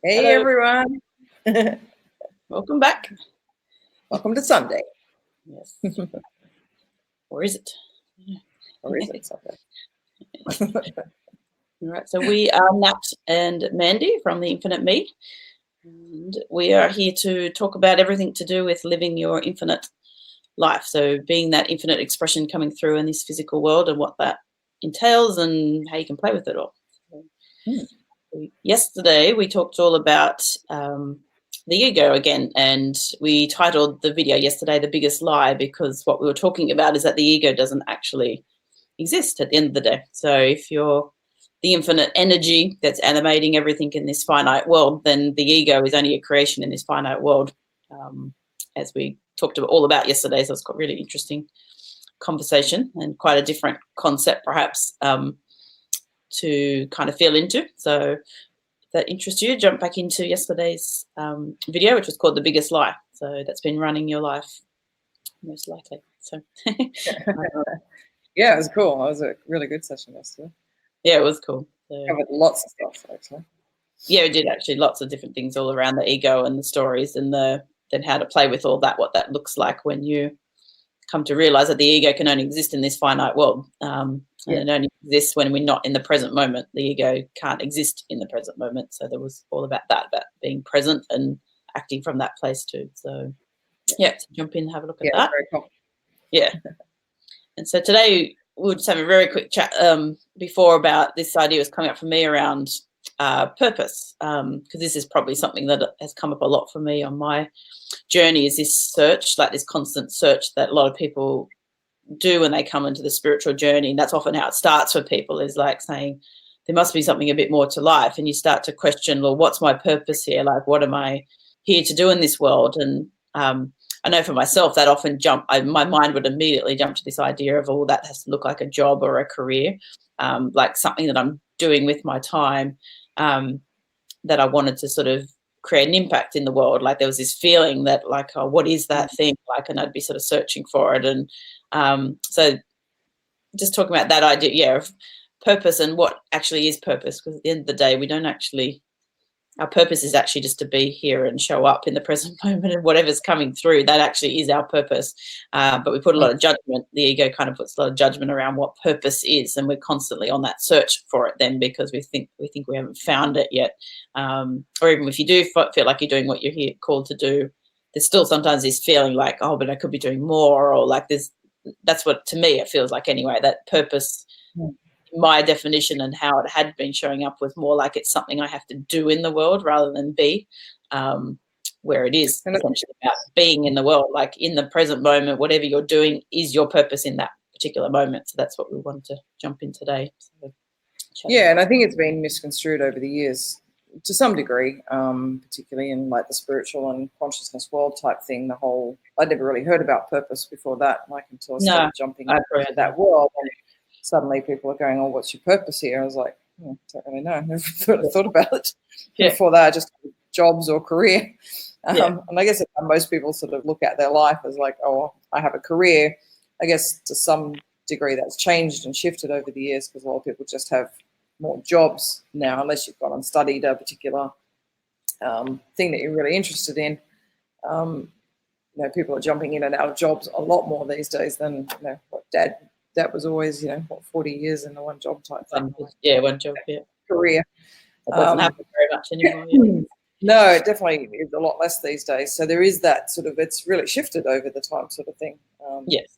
Hey Hello, everyone. welcome back. Welcome to Sunday. Yes, or is it? Or is it Sunday? All right, so we are Nat and Mandy from the Infinite Me, and we are here to talk about everything to do with living your infinite life. So, being that infinite expression coming through in this physical world and what that entails and how you can play with it all. Yesterday, we talked all about the ego again, and we titled the video yesterday "The Biggest Lie," because what we were talking about is that the ego doesn't actually exist at the end of the day. So if you're the infinite energy that's animating everything in this finite world, then the ego is only a creation in this finite world, as we talked all about yesterday. So it's got really interesting conversation and quite a different concept, perhaps, to kind of feel into. So if that interests you, jump back into yesterday's video, which was called The Biggest Lie. So that's been running your life, most likely. So Yeah, it was cool. It was a really good session yesterday. yeah, it was cool. So, Covered lots of stuff actually. yeah, we did actually lots of different things all around the ego and the stories and then how to play with all that, what that looks like when you come to realize that the ego can only exist in this finite world. And it only exists when we're not in the present moment. The ego can't exist in the present moment. So there was all about that, about being present and acting from that place too. So yeah, so jump in and have a look at that. Very cool. Yeah. And so today we'll just have a very quick chat before about this idea was coming up for me around purpose, because this is probably something that has come up a lot for me on my journey, is this search, like this constant search that a lot of people do when they come into the spiritual journey. And that's often how it starts for people, is like saying there must be something a bit more to life. And you start to question, well, what's my purpose here? Like, what am I here to do in this world? And I know for myself that often my mind would immediately jump to this idea of, oh, that has to look like a job or a career, like something that I'm doing with my time, that I wanted to sort of create an impact in the world. Like there was this feeling that like, oh, what is that thing? Like, and I'd be sort of searching for it. And so just talking about that idea, yeah, of purpose and what actually is purpose, because at the end of the day, we don't actually, our purpose is actually just to be here and show up in the present moment, and whatever's coming through, that actually is our purpose. But we put a lot of judgment, the ego kind of puts a lot of judgment around what purpose is, and we're constantly on that search for it then, because we think we haven't found it yet. Or even if you do feel like you're doing what you're here called to do, there's still sometimes this feeling like, oh, but I could be doing more, or like this. That's what, to me, it feels like anyway, that purpose, my definition and how it had been showing up, was more like it's something I have to do in the world rather than be, where it is essentially about being in the world, like in the present moment, whatever you're doing is your purpose in that particular moment. So that's what we wanted to jump in today. So, yeah, and I think it's been misconstrued over the years to some degree, particularly in like the spiritual and consciousness world type thing. The whole, I'd never really heard about purpose before that, like until I started jumping into that world. And suddenly people are going, oh, what's your purpose here? I was like, I don't really know. I never thought about it. Before that, I just jobs or career. And I guess most people sort of look at their life as like, oh, I have a career. I guess to some degree that's changed and shifted over the years, because a lot of people just have more jobs now, unless you've gone and studied a particular thing that you're really interested in. People are jumping in and out of jobs a lot more these days than what Dad was always 40 years in the one job type thing. One job, career. It doesn't happen very much anymore. No, it definitely is a lot less these days. So there is that sort of, it's really shifted over the time sort of thing. Yes.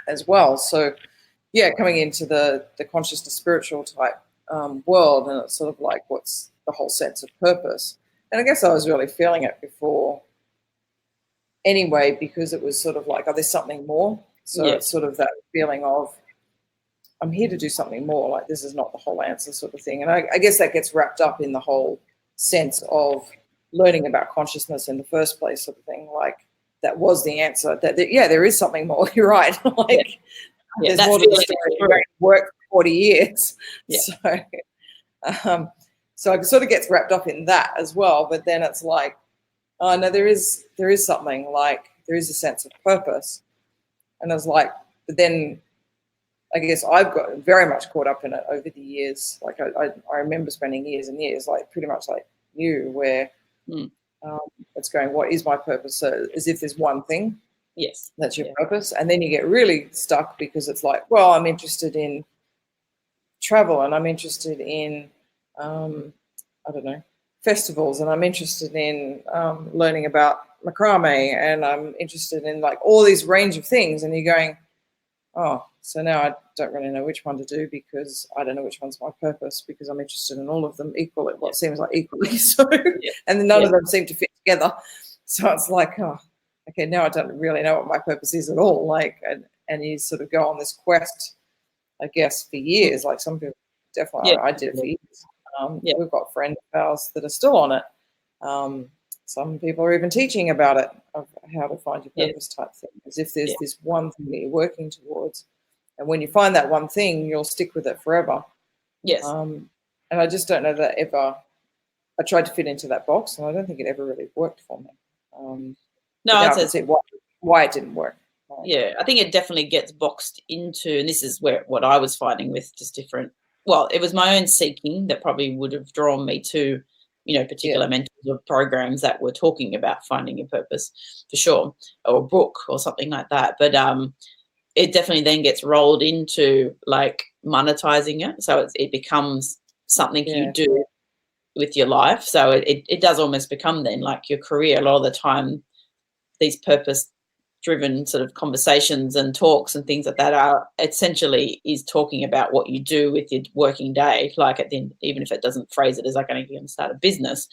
As well. So yeah, coming into the consciousness spiritual type world, and it's sort of like, what's the whole sense of purpose? And I guess I was really feeling it before anyway, because it was sort of like, oh, there's something more. So it's sort of that feeling of, I'm here to do something more, like this is not the whole answer sort of thing. And I guess that gets wrapped up in the whole sense of learning about consciousness in the first place sort of thing. Like that was the answer, that there is something more. You're right. Like there's more to the story. You're going to work for 40 years. So it sort of gets wrapped up in that as well. But then it's like, oh no, there is something, like there is a sense of purpose. And I was like, but then I guess I've got very much caught up in it over the years. Like I remember spending years and years, like pretty much like you, where it's going, what is my purpose? So as if there's one thing. Yes. That's your purpose. And then you get really stuck because it's like, well, I'm interested in travel, and I'm interested in, I don't know, festivals, and I'm interested in learning about macrame, and I'm interested in like all these range of things. And you're going, oh, so now I don't really know which one to do, because I don't know which one's my purpose, because I'm interested in all of them equally, what seems like equally. So, and then none of them seem to fit together. So it's like, oh, okay, now I don't really know what my purpose is at all. Like, and you sort of go on this quest, I guess, for years. Like some people definitely, I did it for years. We've got friends of ours that are still on it. Some people are even teaching about it, of how to find your purpose type thing, as if there's this one thing that you're working towards. And when you find that one thing, you'll stick with it forever. Yes. And I just don't know that ever, I tried to fit into that box, and I don't think it ever really worked for me. No, I can see why it didn't work. Yeah, I think it definitely gets boxed into, and this is what I was finding with just different, well, it was my own seeking that probably would have drawn me to, particular mentors or programs that were talking about finding your purpose, for sure, or a book or something like that. But it definitely then gets rolled into like monetizing it. So it becomes something you do with your life. So it does almost become then like your career. A lot of the time, these purpose-driven sort of conversations and talks and things like that are essentially is talking about what you do with your working day. Like at the end, even if it doesn't phrase it as like, I'm going to start a business,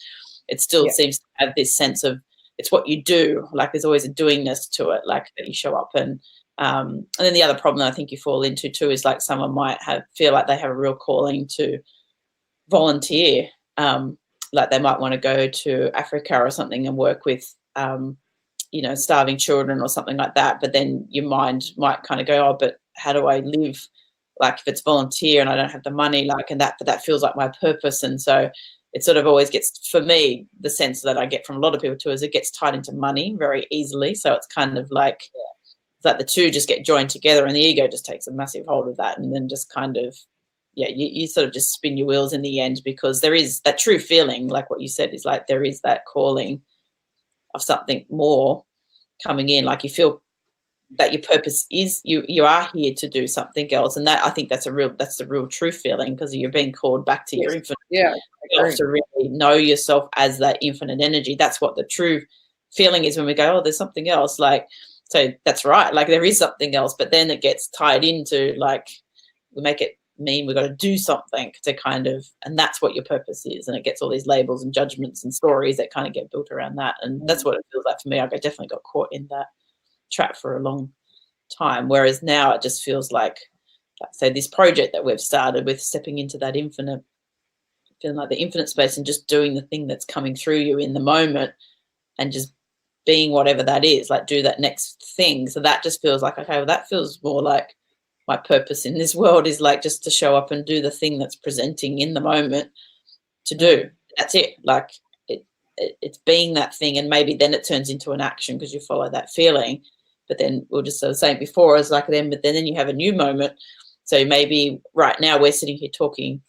it still seems to have this sense of it's what you do. Like there's always a doingness to it, like that you show up. And then the other problem I think you fall into too is like someone might feel like they have a real calling to volunteer. Like they might want to go to Africa or something and work with starving children or something like that. But then your mind might kind of go, oh, but how do I live? Like if it's volunteer and I don't have the money, like, and that feels like my purpose. And so it sort of always gets, for me, the sense that I get from a lot of people too, is it gets tied into money very easily. So it's kind of like, that the two just get joined together and the ego just takes a massive hold of that. And then just kind of, you sort of just spin your wheels in the end, because there is that true feeling, like what you said, is like there is that calling of something more coming in. Like you feel that your purpose is you are here to do something else, and that I think that's the real true feeling, because you're being called back to your infinite self, to really know yourself as that infinite energy. That's what the true feeling is when we go, oh, there's something else. Like, so that's right, like there is something else, but then it gets tied into like we make it mean we've got to do something to kind of, and that's what your purpose is, and it gets all these labels and judgments and stories that kind of get built around that. And that's what it feels like for me. I definitely got caught in that trap for a long time, whereas now it just feels like say this project that we've started with, stepping into that infinite, feeling like the infinite space and just doing the thing that's coming through you in the moment and just being whatever that is, like do that next thing. So that just feels like, okay, well, that feels more like my purpose in this world, is like just to show up and do the thing that's presenting in the moment to do. That's it. Like it's being that thing, and maybe then it turns into an action because you follow that feeling. But then we were just sort of saying before, it's like but then you have a new moment. So maybe right now we're sitting here talking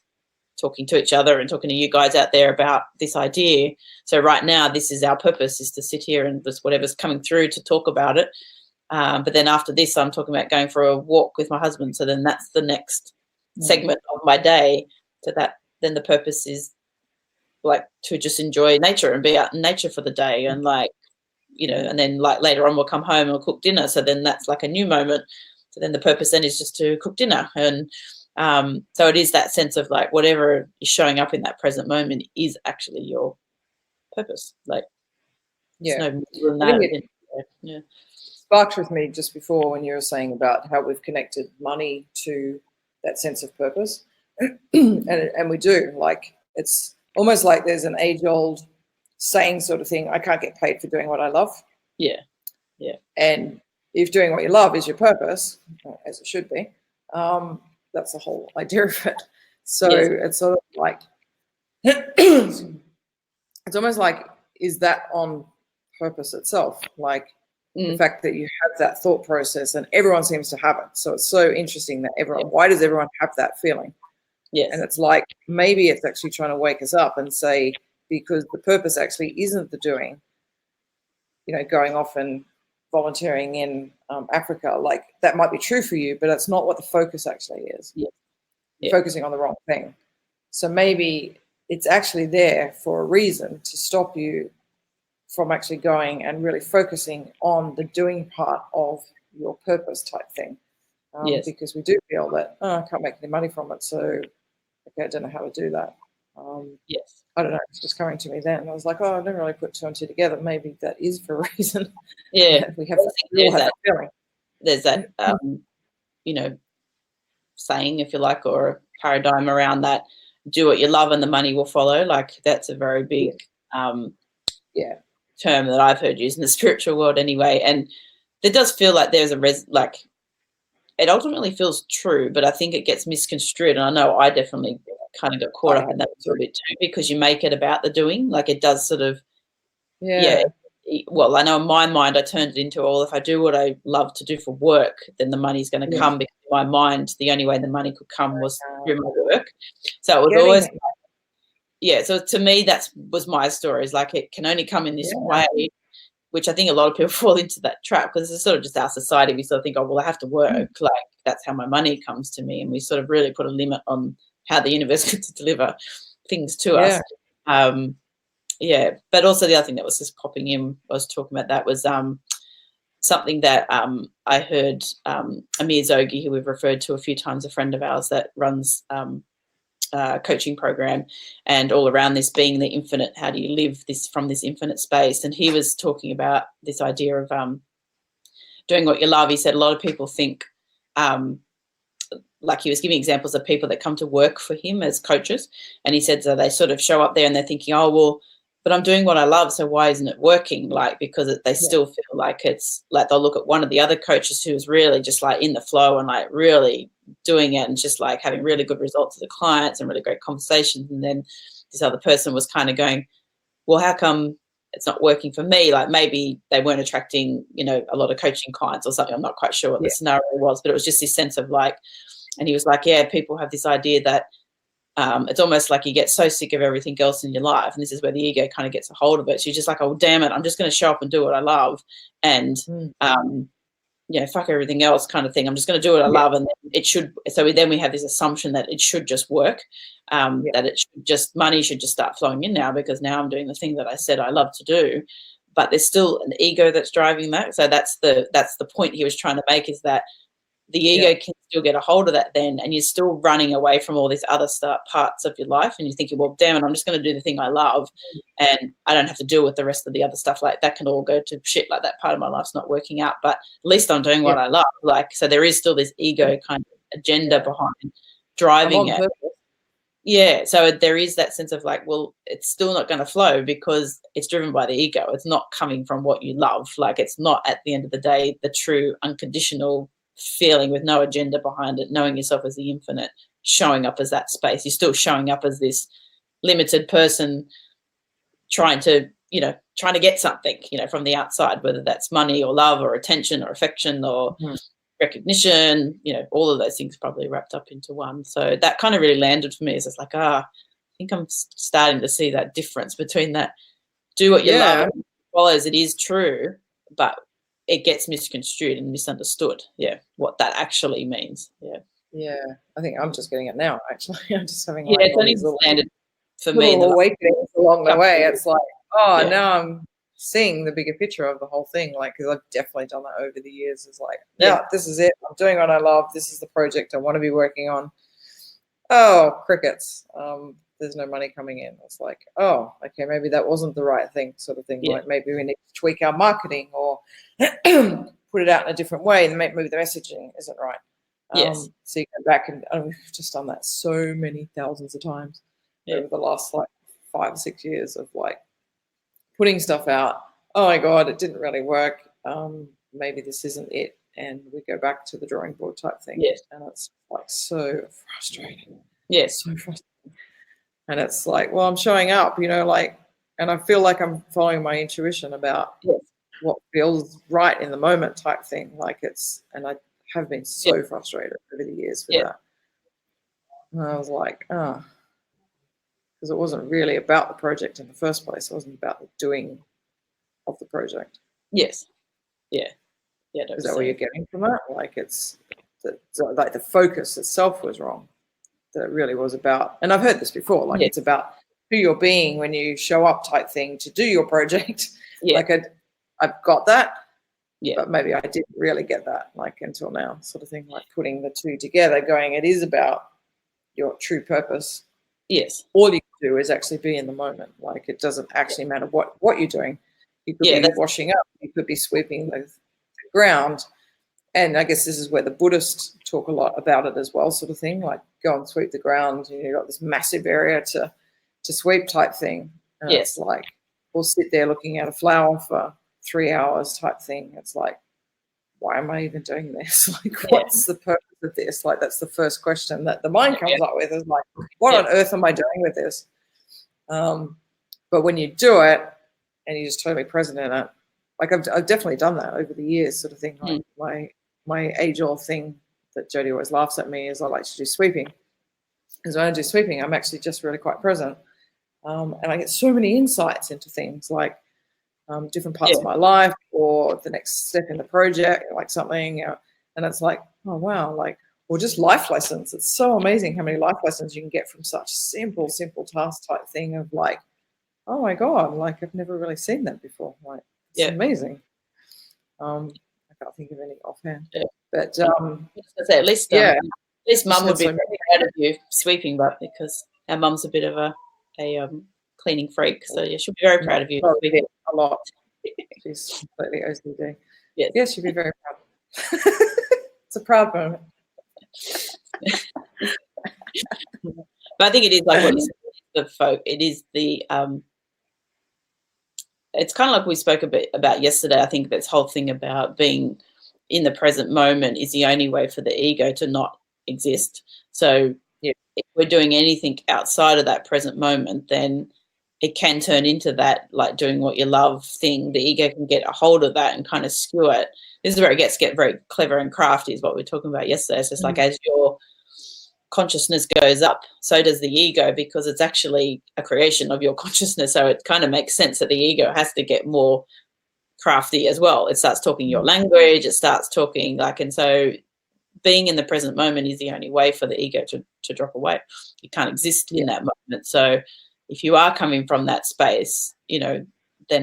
to each other and talking to you guys out there about this idea. So right now, this is our purpose, is to sit here and just whatever's coming through to talk about it. But then after this, I'm talking about going for a walk with my husband. So then that's the next segment of my day. So that then the purpose is like to just enjoy nature and be out in nature for the day, and like, and then like later on we'll come home and we'll cook dinner. So then that's like a new moment. So then the purpose then is just to cook dinner. And so it is that sense of like whatever is showing up in that present moment is actually your purpose. Like, no more than that. Sparked with me just before when you were saying about how we've connected money to that sense of purpose. and we do. Like, it's almost like there's an age-old saying sort of thing, I can't get paid for doing what I love. Yeah. And if doing what you love is your purpose, as it should be, that's the whole idea of it. So it's sort of like, it's almost like, is that on purpose itself? Like the fact that you have that thought process, and everyone seems to have it. So it's so interesting that why does everyone have that feeling? Yes. And it's like, maybe it's actually trying to wake us up and say, because the purpose actually isn't the doing, going off and volunteering in Africa. Like, that might be true for you, but that's not what the focus actually is. Yeah. You're focusing on the wrong thing. So maybe it's actually there for a reason, to stop you from actually going and really focusing on the doing part of your purpose type thing. Because we do feel that, I can't make any money from it, so okay, I don't know how to do that. I don't know, it's just coming to me then. I was like, I didn't really put two and two together. Maybe that is for a reason. Yeah. We have that feeling. There's that, saying, if you like, or a paradigm around that, do what you love and the money will follow. Like, that's a very big term that I've heard used in the spiritual world anyway. And it does feel like there's it ultimately feels true, but I think it gets misconstrued. And I know I definitely kind of got caught up in that a little bit too, because you make it about the doing. Like, it does sort of, well, I know in my mind I turned it into, if I do what I love to do for work, then the money's going to come, because in my mind the only way the money could come was through my work. So it was always, so to me that was my story, is like, it can only come in this way, which I think a lot of people fall into that trap, because it's sort of just our society. We sort of think, I have to work, like that's how my money comes to me, and we sort of really put a limit on how the universe could deliver things to us. But also the other thing that was just popping in, I was talking about that, was something that I heard Amir Zogi, who we've referred to a few times, a friend of ours that runs coaching program, and all around this being the infinite, how do you live this from this infinite space? And he was talking about this idea of doing what you love. He said a lot of people think, like, he was giving examples of people that come to work for him as coaches, and he said, so they sort of show up there and they're thinking, but I'm doing what I love, so why isn't it working? Like, because they still feel like it's like, they'll look at one of the other coaches who is really just like in the flow and like really doing it and just like having really good results with the clients and really great conversations. And then this other person was kind of going, well, how come it's not working for me? Like, maybe they weren't attracting, a lot of coaching clients or something. I'm not quite sure what the scenario was, but it was just this sense of like, and he was like, people have this idea that it's almost like you get so sick of everything else in your life, and this is where the ego kind of gets a hold of it. So you're just like, damn it, I'm just going to show up and do what I love, and fuck everything else kind of thing. I'm just going to do what I love, and it should. So then we have this assumption that it should just work, that it should just, money should just start flowing in now, because now I'm doing the thing that I said I love to do. But there's still an ego that's driving that. So that's the point he was trying to make, is that the ego can still get a hold of that then, and you're still running away from all these other parts of your life, and you're thinking, well, damn it, I'm just going to do the thing I love, and I don't have to deal with the rest of the other stuff. Like, that can all go to shit, like that part of my life's not working out, but at least I'm doing what I love. Like, so there is still this ego kind of agenda behind driving it. So there is that sense of like, well, it's still not going to flow because it's driven by the ego. It's not coming from what you love. Like, it's not, at the end of the day, the true unconditional feeling with no agenda behind it, knowing yourself as the infinite, showing up as that space. You're still showing up as this limited person trying to get something, from the outside, whether that's money or love or attention or affection or recognition, all of those things probably wrapped up into one. So that kind of really landed for me. It's just like, I think I'm starting to see that difference between that, do what you love, and follows, it is true, but it gets misconstrued and misunderstood. What that actually means. I think I'm just getting it now, actually. I'm just having it's only landed for me. Little awakenings along the way. It's like, now I'm seeing the bigger picture of the whole thing. Like, because I've definitely done that over the years. It's like, this is it. I'm doing what I love. This is the project I want to be working on. Oh, crickets. There's no money coming in. It's like, okay, maybe that wasn't the right thing, sort of thing. Like, maybe we need to tweak our marketing or put it out in a different way, and maybe the messaging isn't right. So you go back and we've just done that so many thousands of times over the last like 5 or 6 years of like putting stuff out. Oh my God, it didn't really work. Maybe this isn't it. And we go back to the drawing board type thing. And it's like so frustrating. So frustrating. And it's like, well, I'm showing up, and I feel like I'm following my intuition about what feels right in the moment type thing. Like, and I have been so frustrated over the years with that. And I was like, because it wasn't really about the project in the first place. It wasn't about the doing of the project. Yes. Yeah. Yeah. Is that what you're getting from that? Like like the focus itself was wrong. That it really was about, and I've heard this before, like it's about who you're being when you show up type thing to do your project. Yeah. Like I've got that, yeah, but maybe I didn't really get that like until now, sort of thing, like putting the two together, going, it is about your true purpose. Yes. All you can do is actually be in the moment. Like it doesn't actually matter what you're doing. You could be washing up, you could be sweeping the ground. And I guess this is where the Buddhists talk a lot about it as well, sort of thing, like go and sweep the ground. You've got this massive area to sweep type thing. And it's like, we'll sit there looking at a flower for 3 hours type thing. It's like, why am I even doing this? Like, what's the purpose of this? Like, that's the first question that the mind comes up with, is like, what on earth am I doing with this? But when you do it and you're just totally present in it, like I've definitely done that over the years, sort of thing. Like my age-old thing that Jodie always laughs at me is I like to do sweeping. Because when I do sweeping, I'm actually just really quite present. And I get so many insights into things like different parts of my life or the next step in the project, like something. And it's like, oh, wow, like, or just life lessons. It's so amazing how many life lessons you can get from such simple task type thing of like, oh, my God, like I've never really seen that before. Like, it's amazing. I can't think of any offhand. But at least Mum would be very proud of you sweeping, but because our Mum's a bit of a cleaning freak, so yeah, she'll be very proud of you. A lot. She's completely OCD. Yeah, she'd be very proud. It's a proud moment. But I think it is like what you said, the folk. It is the it's kind of like we spoke a bit about yesterday. I think this whole thing about being in the present moment is the only way for the ego to not exist. So if we're doing anything outside of that present moment, then it can turn into that, like doing what you love thing. The ego can get a hold of that and kind of skew it. This is where it gets very clever and crafty, is what we were talking about yesterday. It's just like as your consciousness goes up, so does the ego, because it's actually a creation of your consciousness. So it kind of makes sense that the ego has to get more crafty as well. It starts talking your language, it starts talking like, and so being in the present moment is the only way for the ego to drop away. You can't exist in that moment. So if you are coming from that space, then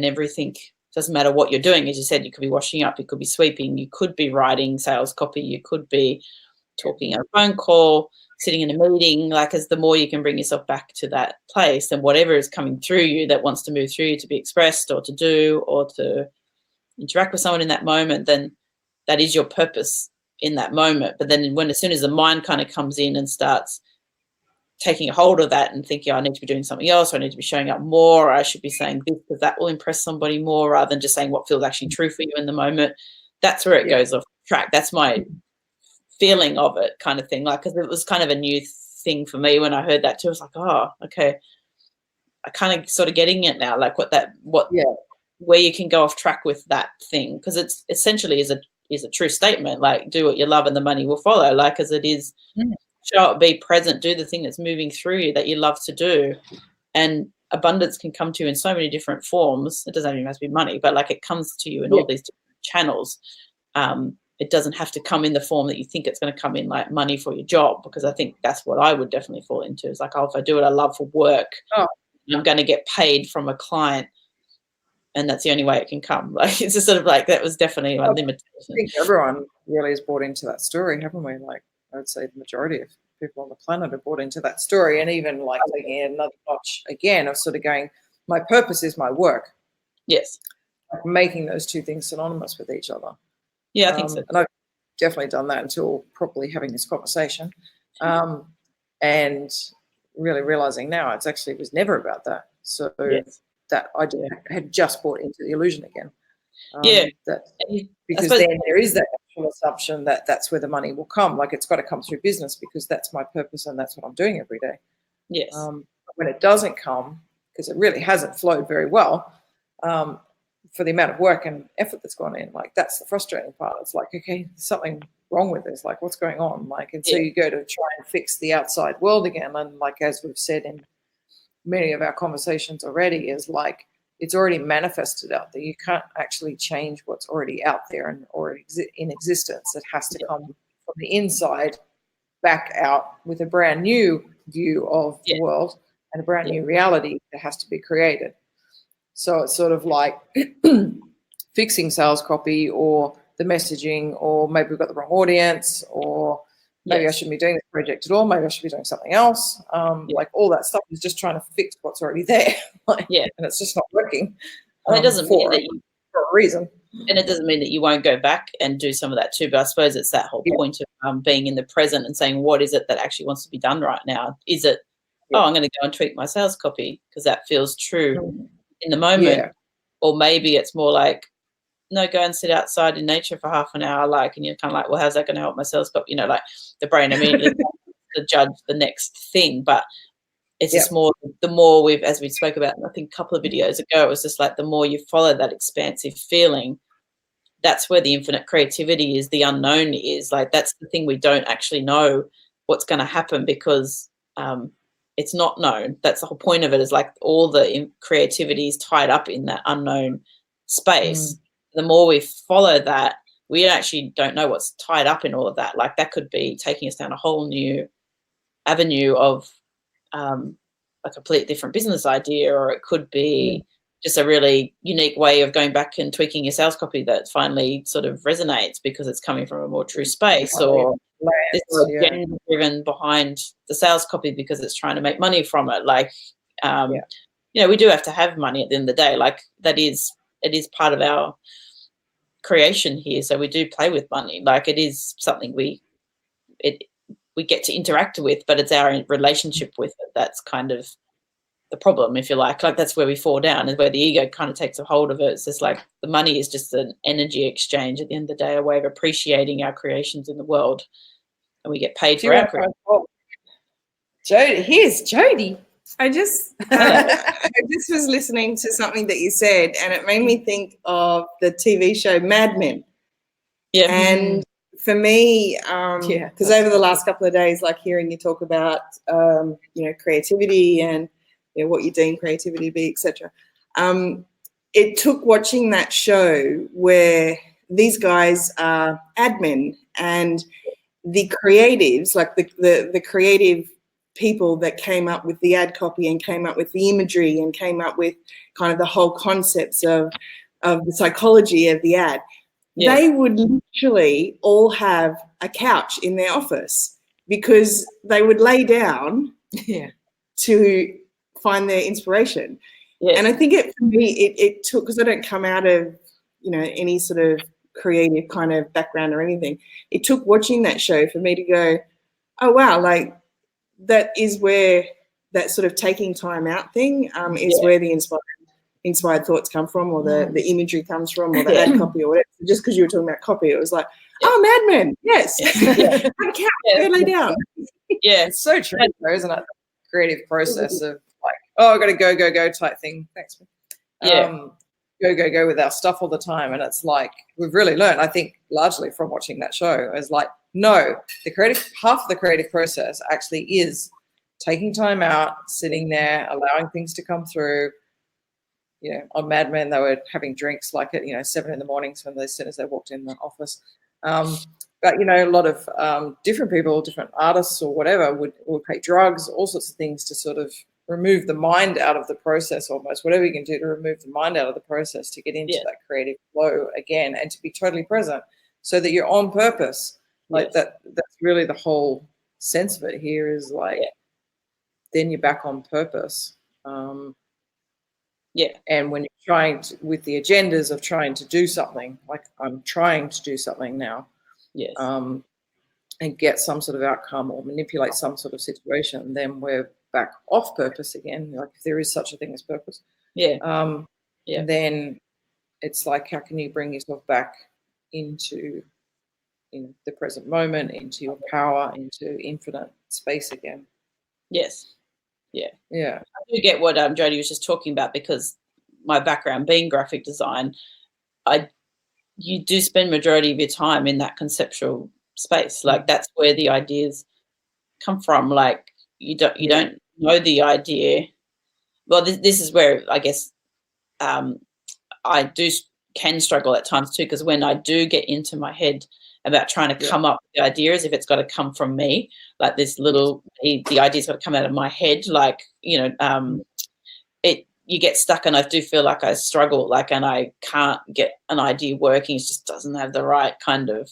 everything doesn't matter what you're doing. As you said, you could be washing up, you could be sweeping, you could be writing sales copy, you could be talking on a phone call, sitting in a meeting. Like, as the more you can bring yourself back to that place, and whatever is coming through you that wants to move through you to be expressed or to do or to interact with someone in that moment, then that is your purpose in that moment. But then as soon as the mind kind of comes in and starts taking a hold of that and thinking, I need to be doing something else, or I need to be showing up more, or I should be saying this because that will impress somebody more, rather than just saying what feels actually true for you in the moment, that's where it goes off track. That's my feeling of it, kind of thing. Like, because it was kind of a new thing for me when I heard that too. I was like, oh, okay, I kind of sort of getting it now, like where you can go off track with that thing, because it's essentially is a true statement, like do what you love and the money will follow, like, as it is. Show up, be present, do the thing that's moving through you that you love to do, and abundance can come to you in so many different forms. It doesn't even have to be money, but like it comes to you in all these different channels. It doesn't have to come in the form that you think it's going to come in, like money for your job, because I think that's what I would definitely fall into. Is like, oh, if I do what I love for work, I'm going to get paid from a client, and that's the only way it can come. Like, it's just sort of like, that was definitely a limitation. I think everyone really is bought into that story, haven't we? Like, I would say the majority of people on the planet are bought into that story, and even like taking it another notch again of sort of going, my purpose is my work. Yes. Like making those two things synonymous with each other. Yeah, I think so. And I've definitely done that until properly having this conversation. And really realizing now it was never about that. So that I had just bought into the illusion again. Because then there is that actual assumption that that's where the money will come. Like, it's got to come through business because that's my purpose and that's what I'm doing every day. Yes. When it doesn't come, because it really hasn't flowed very well, for the amount of work and effort that's gone in, like, that's the frustrating part. It's like, okay, there's something wrong with this. Like, what's going on? Like, and so you go to try and fix the outside world again. And like, as we've said in many of our conversations already is like, it's already manifested out there. You can't actually change what's already out there and already in existence. It has to come from the inside back out with a brand new view of the world and a brand new reality that has to be created. So it's sort of like fixing sales copy or the messaging, or maybe we've got the wrong audience, or maybe I shouldn't be doing this project at all. Maybe I should be doing something else. Like all that stuff is just trying to fix what's already there. And it's just not working. It doesn't mean that for a reason. And it doesn't mean that you won't go back and do some of that too. But I suppose it's that whole point of being in the present and saying, what is it that actually wants to be done right now? Is it, I'm going to go and tweak my sales copy because that feels true in the moment? Or maybe it's more like, no, go and sit outside in nature for half an hour, and you're kind of like, well, how's that going to help my sales copy? Like the brain immediately to judge the next thing. But it's just more, the more we've, as we spoke about, I think a couple of videos ago, it was just like the more you follow that expansive feeling, that's where the infinite creativity is, the unknown is. Like that's the thing we don't actually know what's going to happen because it's not known. That's the whole point of it, is like all the creativity is tied up in that unknown space. The more we follow that, we actually don't know what's tied up in all of that. Like that could be taking us down a whole new avenue of a completely different business idea, or it could be just a really unique way of going back and tweaking your sales copy that finally sort of resonates because it's coming from a more true space, or this agenda driven behind the sales copy because it's trying to make money from it. Like, we do have to have money at the end of the day. Like it is part of our creation here. So we do play with money. Like it is something we get to interact with, but it's our relationship with it that's kind of the problem, if you like. Like that's where we fall down, is where the ego kind of takes a hold of it. It's just like the money is just an energy exchange at the end of the day, a way of appreciating our creations in the world, and we get paid for our creations. Jody, here's Jody. I just was listening to something that you said, and it made me think of the TV show Mad Men. Yeah. And for me, because over the last couple of days, like hearing you talk about, creativity and what you deem creativity to be, etc. It took watching that show where these guys are admin and the creatives, like the creative people that came up with the ad copy and came up with the imagery and came up with kind of the whole concepts of the psychology of the ad. Yeah. They would literally all have a couch in their office because they would lay down to find their inspiration. Yes. And I think for me, it took, because I don't come out of, any sort of creative kind of background or anything. It took watching that show for me to go, oh, wow, like that is where that sort of taking time out thing is where the inspired thoughts come from, or the imagery comes from, or the ad copy or whatever. Just because you were talking about copy, it was like, oh, Mad Men, yes. I can't lay down. Yeah, it's so true, though, isn't it? The creative process of like, oh, I've got to go type thing. Thanks. Go with our stuff all the time. And it's like, we've really learned, I think, largely from watching that show, is like, no, half of the creative process actually is taking time out, sitting there, allowing things to come through. On Mad Men, they were having drinks like at 7 a.m. as soon as they walked in the office. But a lot of different people, different artists or whatever would take drugs, all sorts of things to sort of remove the mind out of the process, almost whatever you can do to remove the mind out of the process to get into that creative flow again and to be totally present so that you're on purpose. Like that's really the whole sense of it here, is like, then you're back on purpose. And when you're trying to, with the agendas of trying to do something, like I'm trying to do something now, and get some sort of outcome or manipulate some sort of situation, then we're back off purpose again. Like if there is such a thing as purpose, then it's like, how can you bring yourself back into the present moment, into your power, into infinite space again? Yes. Yeah. I do get what Jody was just talking about, because my background being graphic design, you do spend majority of your time in that conceptual space. Like that's where the ideas come from. Like you don't know the idea well, this is where I guess I can struggle at times too, because when I do get into my head about trying to come up with the ideas, if it's got to come from me, like this little, the idea's got to come out of my head, like, you know, you get stuck, and I do feel like I struggle, like, and I can't get an idea working. It just doesn't have the right kind of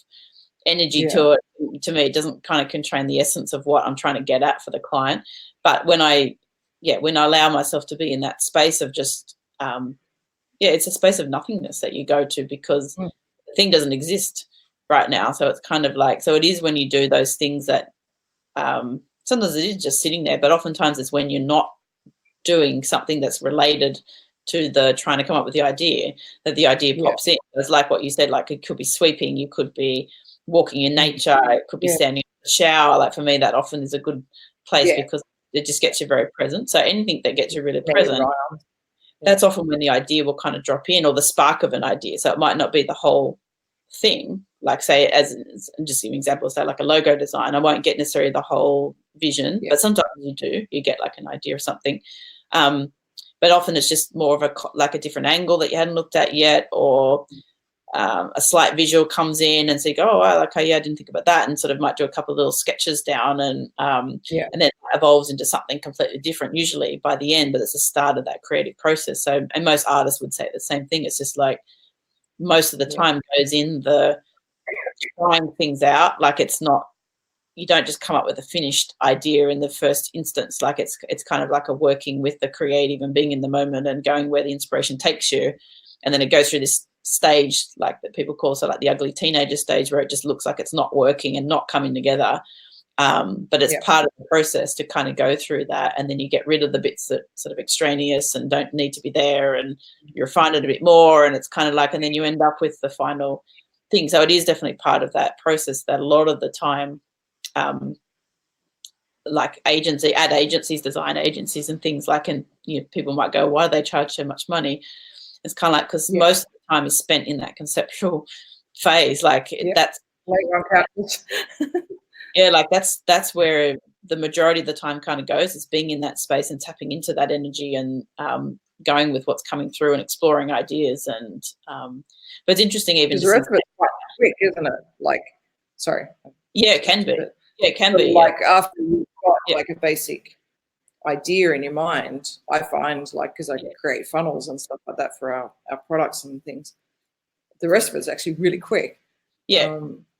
energy to it. To me, it doesn't kind of contain the essence of what I'm trying to get at for the client. But when I allow myself to be in that space of just, it's a space of nothingness that you go to, because the thing doesn't exist right now. So it's kind of like, so it is when you do those things that sometimes it is just sitting there, but oftentimes it's when you're not doing something that's related to the trying to come up with the idea, that the idea pops in. It's like what you said, like it could be sweeping, you could be walking in nature, it could be standing in the shower. Like for me, that often is a good place because it just gets you very present. So anything that gets you really present, that's often when the idea will kind of drop in, or the spark of an idea. So it might not be the whole thing, like say, as just an example, say like a logo design, I won't get necessarily the whole vision, but sometimes you get like an idea of something. But often it's just more of a different angle that you hadn't looked at yet, or a slight visual comes in, and so you go, oh, wow, okay, I didn't think about that, and sort of might do a couple of little sketches down, and then it evolves into something completely different, usually by the end, but it's the start of that creative process. So, and most artists would say the same thing. It's just like most of the time goes in the trying things out. Like it's not, you don't just come up with a finished idea in the first instance. Like it's kind of like a working with the creative and being in the moment and going where the inspiration takes you. And then it goes through this stage, like that people call, so like the ugly teenager stage, where it just looks like it's not working and not coming together. But it's part of the process to kind of go through that. And then you get rid of the bits that sort of extraneous and don't need to be there, and you refine it a bit more. And it's kind of like, and then you end up with the final thing. So it is definitely part of that process that a lot of the time, like ad agencies, design agencies and things like, and you know, people might go, why do they charge so much money? It's kind of like, because most of the time is spent in that conceptual phase. Like that's like that's where the majority of the time kind of goes, is being in that space and tapping into that energy and going with what's coming through and exploring ideas. And but it's interesting, even the rest of it's quite quick, isn't it? Like, sorry. Yeah, it can be. Yeah, it can be. Like after you've got like a basic idea in your mind, I find, like, because I create funnels and stuff like that for our products and things, the rest of it's actually really quick.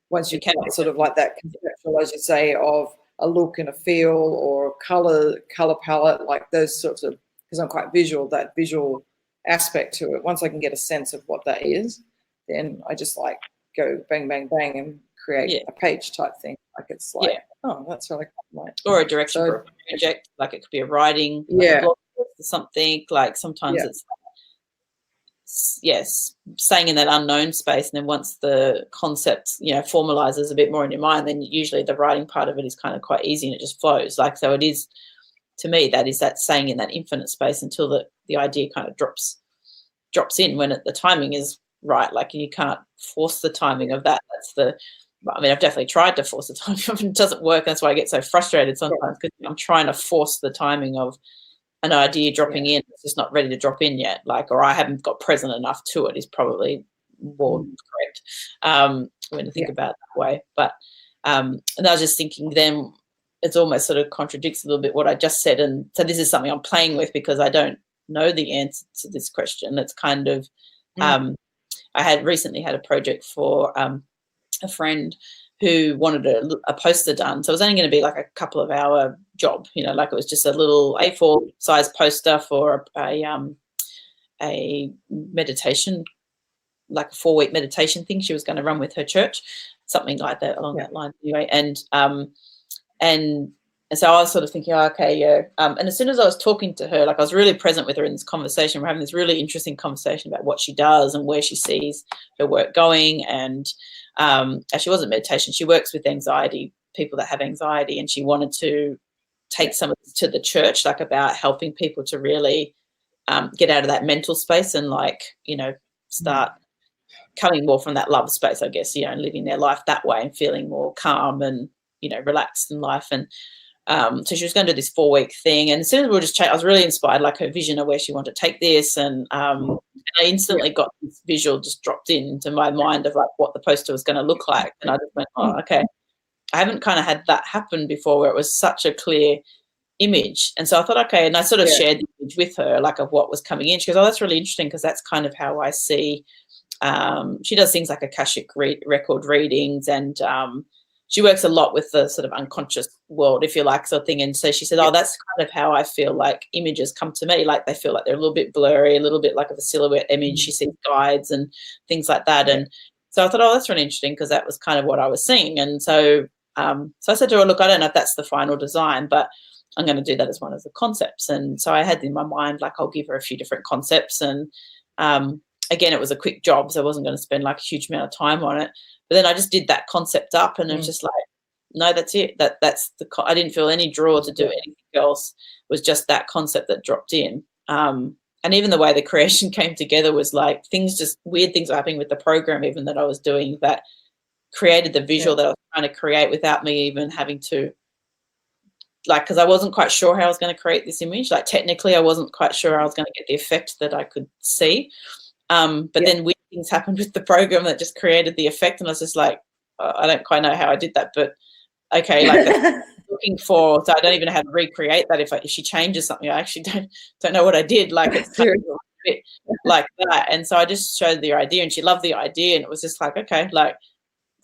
Once you can sort of like that conceptual, as you say, of a look and a feel or color palette, like those sorts of, because I'm quite visual, that visual aspect to it. Once I can get a sense of what that is, then I just like go bang, bang, bang and create a page type thing. Like it's like, oh, that's really cool. Or a direction for a project, like it could be a writing, like a blog post or something. Like sometimes it's staying in that unknown space, and then once the concept, you know, formalizes a bit more in your mind, then usually the writing part of it is kind of quite easy and it just flows. Like, so it is, to me, that is that staying in that infinite space until the idea kind of drops in when the timing is right. Like you can't force the timing of that. I mean, I've definitely tried to force the timing of it. It doesn't work. That's why I get so frustrated sometimes, because I'm trying to force the timing of an idea dropping in. It's just not ready to drop in yet. Like, or I haven't got present enough to it is probably more correct when I think about it that way. But and I was just thinking then it's almost sort of contradicts a little bit what I just said. And so this is something I'm playing with because I don't know the answer to this question. It's kind of, I had recently had a project for a friend who wanted a poster done. So it was only going to be like a couple of hour job, you know, like it was just a little A4 size poster for a meditation, like a 4-week meditation thing she was going to run with her church, something like that along that line anyway. And so I was sort of thinking, and as soon as I was talking to her, like I was really present with her in this conversation. We're having this really interesting conversation about what she does and where she sees her work going. And she wasn't meditation. She works with anxiety, people that have anxiety, and she wanted to take some of this to the church, like about helping people to really get out of that mental space and, like, you know, start coming more from that love space, I guess, you know, and living their life that way and feeling more calm and, you know, relaxed in life. And So she was going to do this 4-week thing, and as soon as we were just I was really inspired, like her vision of where she wanted to take this, and I instantly got this visual just dropped into my mind of like what the poster was going to look like, and I just went, oh, okay. I haven't kind of had that happen before, where it was such a clear image, and so I thought, okay, and I sort of shared the image with her, like of what was coming in. She goes, oh, that's really interesting, because that's kind of how I see. She does things like Akashic record readings, and she works a lot with the sort of unconscious world, if you like, sort of thing. And so she said, oh, that's kind of how I feel like images come to me. Like they feel like they're a little bit blurry, a little bit like of a silhouette image. She sees guides and things like that. And so I thought, oh, that's really interesting, because that was kind of what I was seeing. And so, so I said to her, look, I don't know if that's the final design, but I'm going to do that as one of the concepts. And so I had in my mind, like, I'll give her a few different concepts. And again, it was a quick job, so I wasn't going to spend like a huge amount of time on it. But then I just did that concept up, and it was just like, no, that's it. That's the. I didn't feel any draw to do anything else. It was just that concept that dropped in. And even the way the creation came together was like weird things were happening with the program, even that I was doing, that created the visual that I was trying to create without me even having to, like, because I wasn't quite sure how I was going to create this image. Like technically, I wasn't quite sure I was going to get the effect that I could see. But then weird things happened with the program that just created the effect, and I was just like, I don't quite know how I did that, but okay, like that's looking for. So I don't even know how to recreate that. If she changes something, I actually don't know what I did. Like it's kind of a bit like that, and so I just showed the idea, and she loved the idea, and it was just like, okay, like,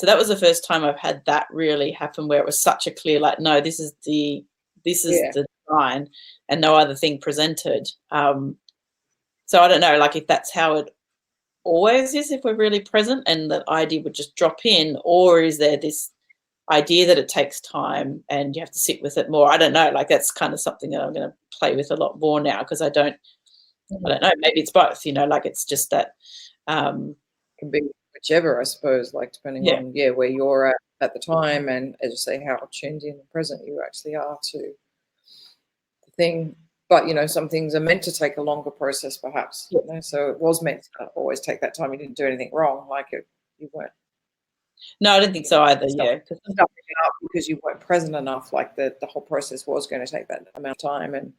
so that was the first time I've had that really happen, where it was such a clear, like, no, this is the design, and no other thing presented. So I don't know, like, if that's how it always is, if we're really present and that idea would just drop in, or is there this idea that it takes time and you have to sit with it more? I don't know. Like, that's kind of something that I'm going to play with a lot more now, because I don't know. Maybe it's both, like it's just that. Can be whichever, I suppose, like depending on where you're at the time, and as you say, how tuned in and present you actually are to the thing. But some things are meant to take a longer process, perhaps. So it was meant to always take that time. You didn't do anything wrong, you weren't. No, I don't think so either. Because you weren't present enough. Like the whole process was going to take that amount of time, and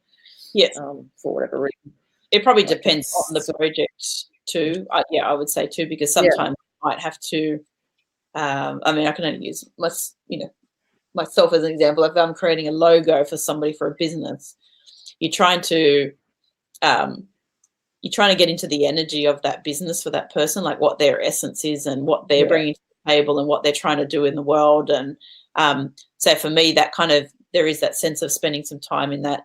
for whatever reason. It probably depends on the project too. I would say too, because sometimes you might have to. I mean, I can only use myself as an example. If I'm creating a logo for somebody for a business, you're trying to get into the energy of that business for that person, like what their essence is and what they're bringing to the table and what they're trying to do in the world. And so for me, that kind of, there is that sense of spending some time in that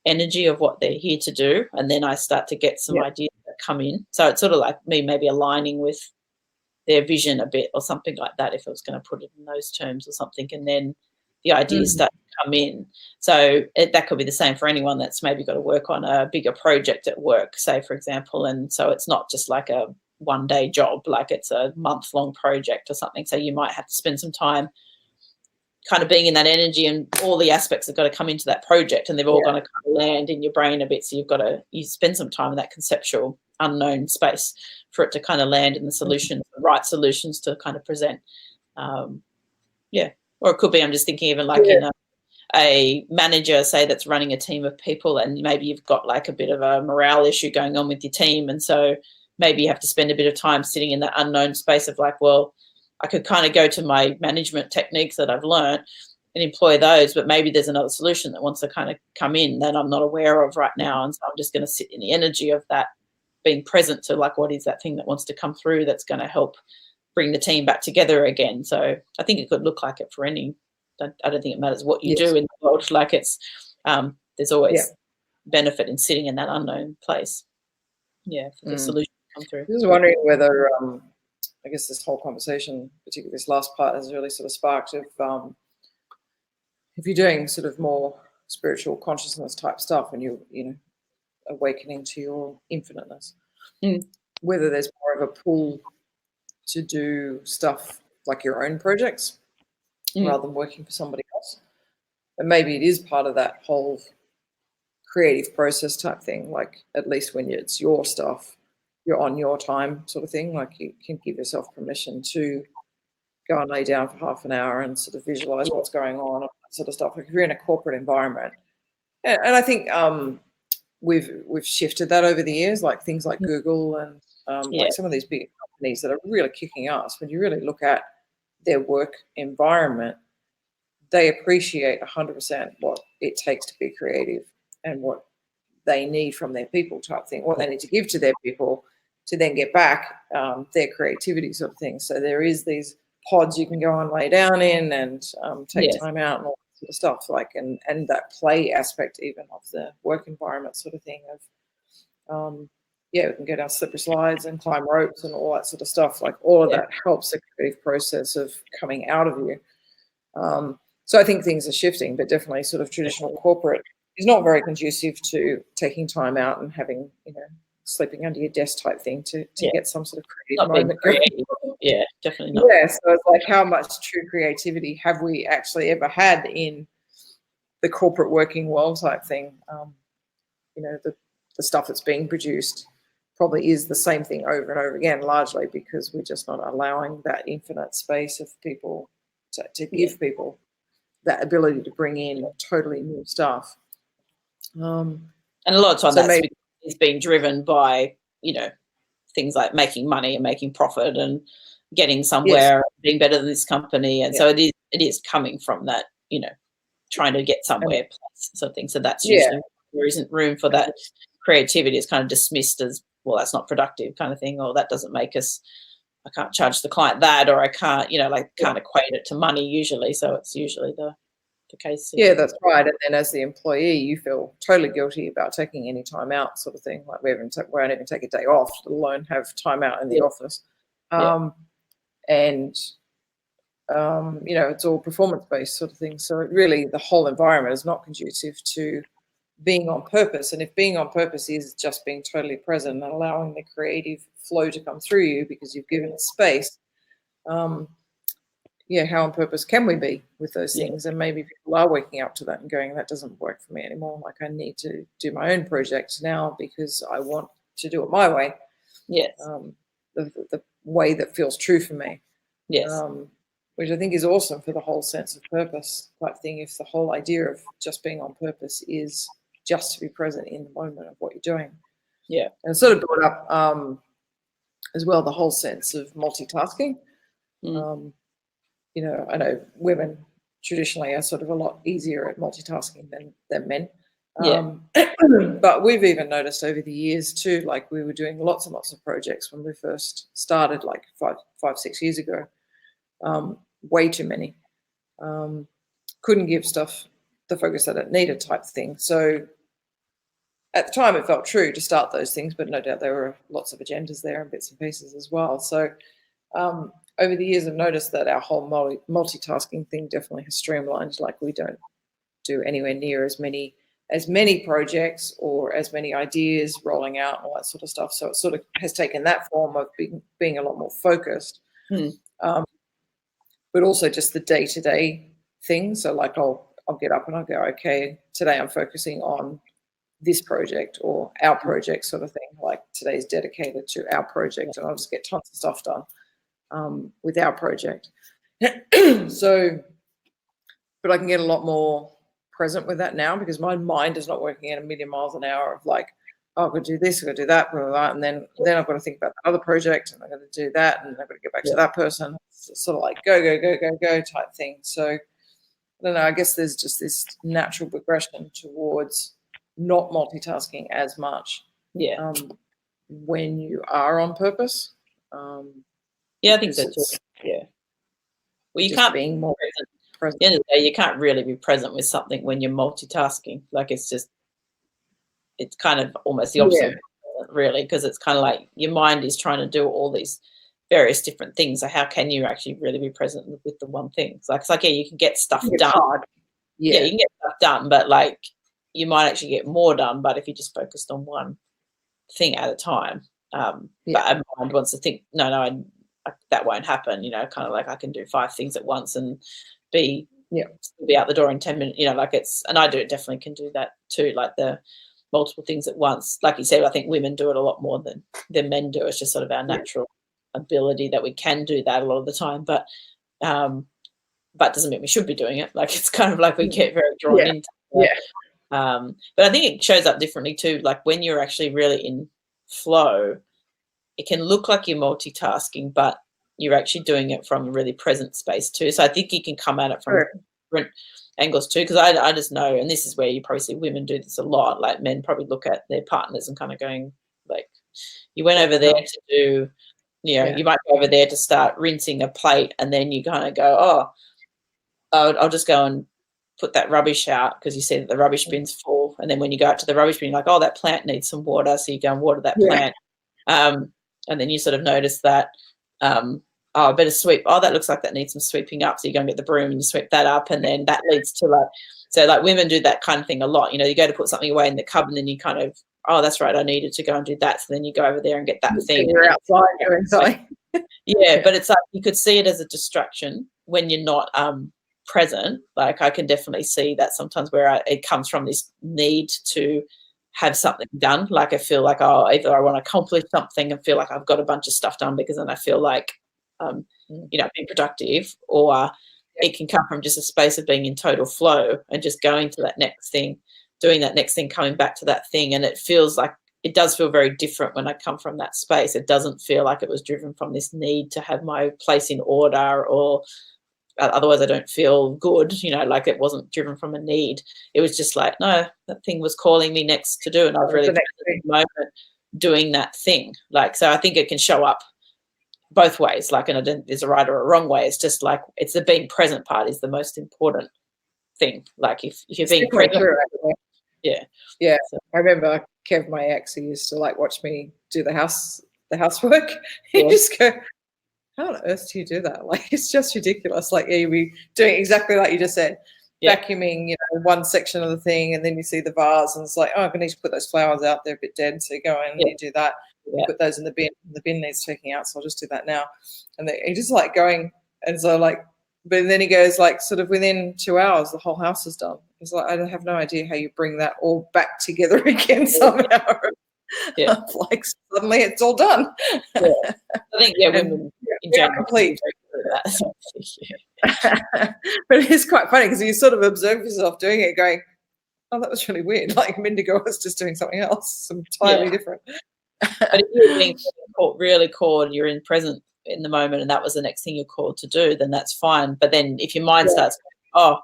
energy of what they're here to do, and then I start to get some ideas that come in. So it's sort of like me maybe aligning with their vision a bit or something like that, if I was going to put it in those terms or something, and then the ideas start to come in. So that could be the same for anyone that's maybe got to work on a bigger project at work, say, for example, and so it's not just like a one-day job, like it's a month-long project or something. So you might have to spend some time kind of being in that energy, and all the aspects have got to come into that project, and they've all got to kind of land in your brain a bit. So you spend some time in that conceptual unknown space for it to kind of land in the solutions, the right solutions to kind of present. Or it could be, I'm just thinking even like in a manager, say, that's running a team of people, and maybe you've got like a bit of a morale issue going on with your team. And so maybe you have to spend a bit of time sitting in that unknown space of like, well, I could kind of go to my management techniques that I've learned and employ those, but maybe there's another solution that wants to kind of come in that I'm not aware of right now. And so I'm just going to sit in the energy of that, being present to like, what is that thing that wants to come through that's going to help bring the team back together again. So I think it could look like it for any, I don't think it matters what you do in the world. Like it's, there's always benefit in sitting in that unknown place. For the solution to come through. I was wondering whether, I guess this whole conversation, particularly this last part, has really sort of sparked if you're doing sort of more spiritual consciousness type stuff and you're, awakening to your infiniteness, whether there's more of a pull to do stuff like your own projects rather than working for somebody else. And maybe it is part of that whole creative process type thing, like at least when it's your stuff, you're on your time sort of thing, like you can give yourself permission to go and lay down for half an hour and sort of visualize what's going on, that sort of stuff. Like if you're in a corporate environment, and I think we've shifted that over the years, like things like Google and like some of these big companies that are really kicking ass. When you really look at their work environment, they appreciate 100% what it takes to be creative and what they need from their people type thing, what they need to give to their people to then get back their creativity sort of thing. So there is these pods you can go and lay down in and take time out and all that sort of stuff, like and that play aspect even of the work environment sort of thing of we can go down slippery slides and climb ropes and all that sort of stuff. Like all of that helps the creative process of coming out of you. So I think things are shifting, but definitely sort of traditional corporate is not very conducive to taking time out and having, sleeping under your desk type thing to get some sort of creative moment. Yeah, definitely not. Yeah, so it's like how much true creativity have we actually ever had in the corporate working world type thing? The stuff that's being produced probably is the same thing over and over again, largely because we're just not allowing that infinite space of people to give people that ability to bring in totally new stuff. And a lot of time is being driven by, things like making money and making profit and getting somewhere, being better than this company. And so it is coming from that, trying to get somewhere sort of thing. So that's usually there isn't room for that creativity. It's kind of dismissed as, well, that's not productive kind of thing, or that doesn't make us, I can't charge the client that, or I can't, can't equate it to money usually. So it's usually the case. Yeah, that's right. And then as the employee, you feel totally guilty about taking any time out sort of thing. Like we won't even take a day off, let alone have time out in the office. It's all performance-based sort of thing. So really the whole environment is not conducive to being on purpose. And if being on purpose is just being totally present and allowing the creative flow to come through you because you've given it space, how on purpose can we be with those things? And maybe people are waking up to that and going, that doesn't work for me anymore. Like I need to do my own project now because I want to do it my way. Yes. The way that feels true for me. Yes. Which I think is awesome for the whole sense of purpose type thing. If the whole idea of just being on purpose is just to be present in the moment of what you're doing. Yeah. And sort of brought up as well the whole sense of multitasking. I know women traditionally are sort of a lot easier at multitasking than men. But we've even noticed over the years too, like we were doing lots and lots of projects when we first started, like 5-6 years ago. Way too many. Couldn't give stuff the focus that it needed type thing. So at the time it felt true to start those things, but no doubt there were lots of agendas there and bits and pieces as well. So over the years I've noticed that our whole multitasking thing definitely has streamlined. Like we don't do anywhere near as many projects or as many ideas rolling out and all that sort of stuff. So it sort of has taken that form of being a lot more focused. But also just the day-to-day things. So like I'll get up and I'll go, okay, today I'm focusing on this project or our project sort of thing. Like today's dedicated to our project and I'll just get tons of stuff done with our project. So, but I can get a lot more present with that now because my mind is not working at a million miles an hour of like, oh, I've got to do this, I've got to do that, blah, blah, blah. And then I've got to think about the other project and I've got to do that and I've got to get back to that person. It's sort of like go type thing. So I don't know, I guess there's just this natural progression towards not multitasking as much when you are on purpose. I think so too. Yeah. Well, you can't be more present. At the end of the day, you can't really be present with something when you're multitasking. Like it's kind of almost the opposite, really, because it's kind of like your mind is trying to do all these various different things. So how can you actually really be present with the one thing? It's like you can get stuff done. You can get stuff done, but like you might actually get more done. But if you just focused on one thing at a time, but a mind wants to think, no, that won't happen. Kind of like I can do 5 things at once and be out the door in 10 minutes. And I definitely can do that too. Like the multiple things at once. Like you said, I think women do it a lot more than men do. It's just sort of our natural ability that we can do that a lot of the time. But but doesn't mean we should be doing it. Like, it's kind of like we get very drawn into it. But I think it shows up differently too. Like, when you're actually really in flow, it can look like you're multitasking, but you're actually doing it from a really present space too. So I think you can come at it from different angles too, because I just know, and this is where you probably see women do this a lot, like men probably look at their partners and kind of going, like, you went over there to do, you might go over there to start rinsing a plate, and then you kind of go, oh, I'll just go and put that rubbish out because you see that the rubbish bin's full. And then when you go out to the rubbish bin, you're like, oh, that plant needs some water. So you go and water that plant. And then you sort of notice that, oh, I better sweep. Oh, that looks like that needs some sweeping up. So you go and get the broom and you sweep that up. And then that leads to like women do that kind of thing a lot. You go to put something away in the cupboard and then you kind of, oh, that's right, I needed to go and do that. So then you go over there and get that thing. You're outside doing something. But it's like you could see it as a distraction when you're not present. Like, I can definitely see that sometimes where it comes from this need to have something done. Like, I feel like, oh, either I want to accomplish something and feel like I've got a bunch of stuff done because then I feel like, being productive, or it can come from just a space of being in total flow and just going to that next thing, doing that next thing, coming back to that thing. And it feels like, it does feel very different when I come from that space. It doesn't feel like it was driven from this need to have my place in order, or otherwise I don't feel good, like it wasn't driven from a need. It was just like, no, that thing was calling me next to do, and I was really present in the moment doing that thing. Like, so I think it can show up both ways. Like, and I don't, there's a right or a wrong way. It's just like, it's the being present part is the most important thing. Like, if you're being present. True, yeah. So I remember Kev, my ex, he used to like watch me do the housework. He just go, how on earth do you do that? Like, it's just ridiculous. Like, you'd be doing exactly like you just said, vacuuming, one section of the thing, and then you see the vase, and it's like, oh, I need to put those flowers out. They're a bit dead. So you go in and you do that. You put those in the bin. The bin needs taking out, so I'll just do that now. And he just like going, and so like, but then he goes like, sort of within 2 hours, the whole house is done. He's like, I have no idea how you bring that all back together again somehow. Like, suddenly it's all done. I think women in general complete. But it is quite funny because you sort of observe yourself doing it, going, oh, that was really weird. Like, a minute ago I was just doing something else, entirely different. But if you're being really called, you're in the moment, and that was the next thing you're called to do, then that's fine. But then if your mind starts, oh, I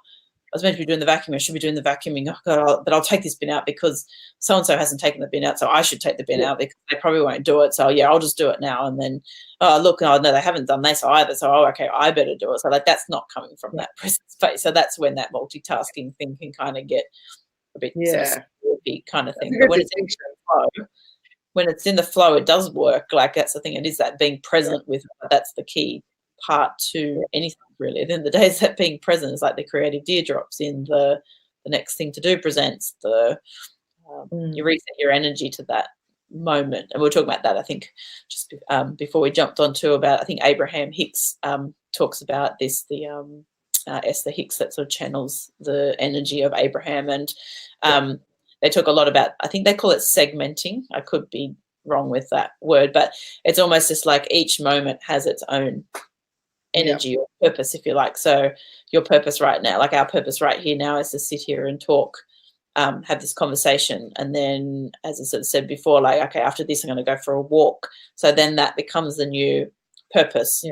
was meant to be doing the vacuuming, I should be doing the vacuuming, oh God, but I'll take this bin out because so-and-so hasn't taken the bin out, so I should take the bin out because they probably won't do it. So, I'll just do it now. And then, oh, look, no, they haven't done this either. So, okay, I better do it. So, like, that's not coming from that present space. So that's when that multitasking thing can kind of get a bit sort of kind of thing. But when it's in the flow, it does work. Like, that's the thing. It is that being present with, that's the key part to anything, really. At the end of the day, is that being present is like the creative teardrops in the next thing to do presents, you reset your energy to that moment. And we'll talk about that, I think, just before we jumped on to about, I think Abraham Hicks talks about this, the Esther Hicks, that sort of channels the energy of Abraham. And they talk a lot about, I think they call it segmenting. I could be wrong with that word, but it's almost just like each moment has its own energy or purpose, if you like. So your purpose right now, like our purpose right here now, is to sit here and talk, have this conversation. And then, as I sort of said before, like, okay, after this, I'm going to go for a walk. So then that becomes the new purpose.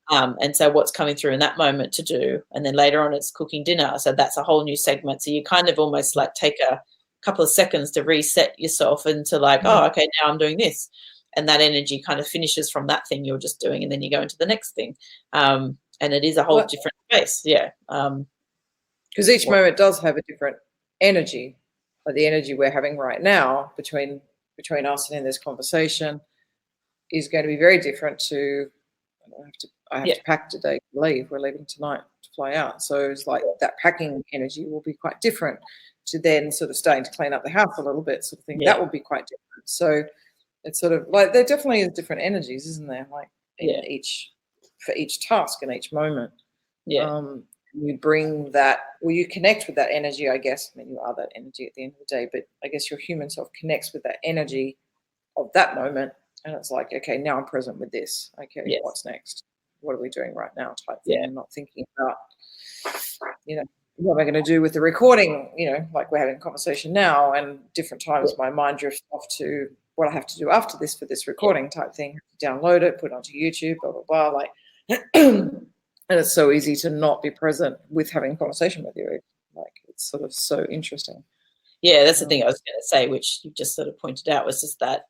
And so what's coming through in that moment to do, and then later on it's cooking dinner. So that's a whole new segment. So you kind of almost like take a couple of seconds to reset yourself into like, oh, okay, now I'm doing this. And that energy kind of finishes from that thing you're just doing, and then you go into the next thing. And it is a whole different space. Because each moment does have a different energy. Like, the energy we're having right now between us and in this conversation is going to be very different to, I have to pack today to leave. We're leaving tonight to fly out. So it's like that packing energy will be quite different to then sort of starting to clean up the house a little bit, sort of thing. That will be quite different. So it's sort of like, there definitely is different energies, isn't there? Like, for each task and each moment. You bring that, you connect with that energy, I guess. I mean, you are that energy at the end of the day, but I guess your human self connects with that energy of that moment. And it's like, okay, now I'm present with this. Okay, what's next? what are we doing right now type thing, Yeah. and not thinking about, what am I going to do with the recording, like we're having a conversation now, and different times my mind drifts off to what I have to do after this for this recording type thing, download it, put it onto YouTube, blah, blah, blah, like, and it's so easy to not be present with having a conversation with you. Like, it's sort of so interesting. Yeah, that's the thing I was going to say, which you just sort of pointed out, was just that